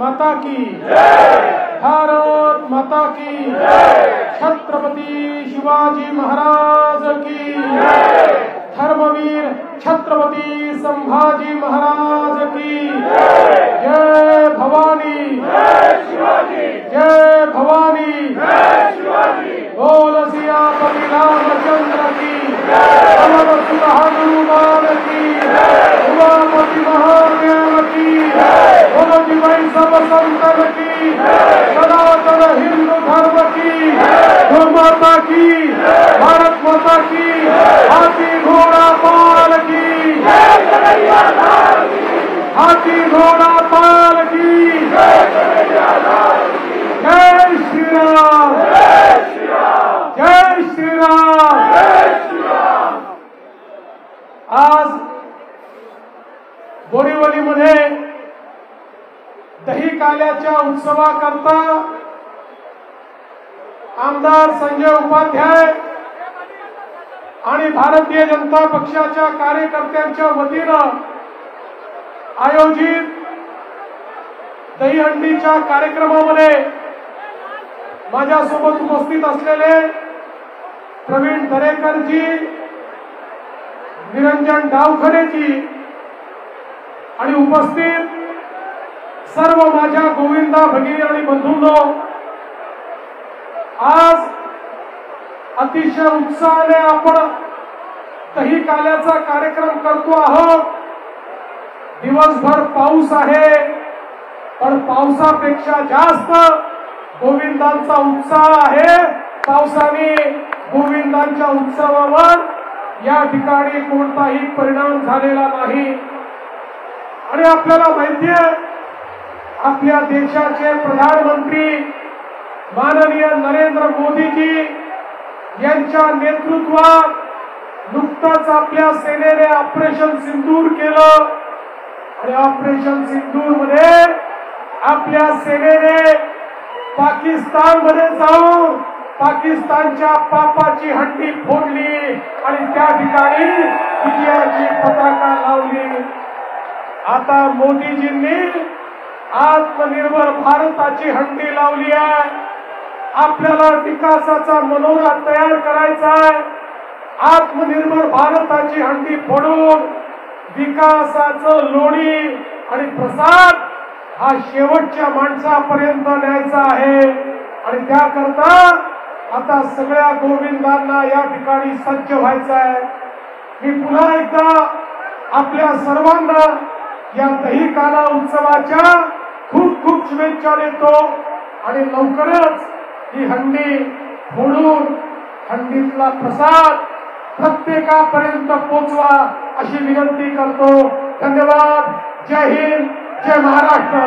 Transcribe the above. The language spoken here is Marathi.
माता की भारत माता की छत्रपती शिवाजी महाराज की धर्मवीर छत्रपती संभाजी महाराज की जय भवानी जय भवानी बोल सियापति रामचंद्र की अमर सुर हनुमान की उमापति महादेव की बोल दिवाई सब संतन की सनातन हिंदू धर्म की गौ माता की भारत माता की हाथी घोड़ा पाल की हाथी घोड़ा पाल की जय श्री राम जय श्री राम। आज बोरीवलीमध्ये दही काल्याच्या उत्सवाकरता आमदार संजय उपाध्याय आणि भारतीय जनता पक्षाच्या कार्यकर्त्यांच्या वतीनं आयोजित दहीहंडीच्या कार्यक्रमामध्ये माझ्यासोबत उपस्थित असलेले प्रवीण दरेकरजी, निरंजन डावखरेजी आणि उपस्थित सर्व माझ्या गोविंदा भगिनी आणि बंधूंनो, आज अतिशय उत्साहाने आपण दही काल्याचा कार्यक्रम करतो आहोत। दिवसभर पाऊस आहे, पण पावसापेक्षा जास्त गोविंदांचा उत्साह आहे। पावसाने गोविंदांच्या उत्सवावर या ठिकाणी कोणताही परिणाम झालेला नाही। आणि आपल्याला माहिती आहे, आपल्या देशाचे प्रधानमंत्री माननीय नरेंद्र मोदीजी यांच्या नेतृत्वात नुकताच आपल्या सेनेने ऑपरेशन सिंदूर केलं आणि ऑपरेशन सिंदूर मध्ये आपल्या सेनेने पाकिस्तान मध्ये जाऊन पाकिस्तानच्या पापाची हंडी फोडली आणि त्या ठिकाणी विजयाची पताका लावली। आता मोदीजींनी आत्मनिर्भर भारताची हंडी लावली आहे। आपल्याला विकासाचा मनोरा तयार करायचा आहे। आत्मनिर्भर भारताची हंडी फोडून विकासाचं लोणी आणि प्रसाद हा शेवटच्या माणसापर्यंत न्यायचा आहे। आणि त्याकरता आता सगळ्या गोविंदांना या ठिकाणी सज्ज व्हायचं आहे। मी पुन्हा एकदा आपल्या सर्वांना या दही काला उत्सवाच्या खूप खूप शुभेच्छा देतो आणि लवकरच ही हंडी फोडून हंडीतला प्रसाद प्रत्येकापर्यंत पोहोचवा अशी विनंती करतो। धन्यवाद। जय हिंद, जय महाराष्ट्र।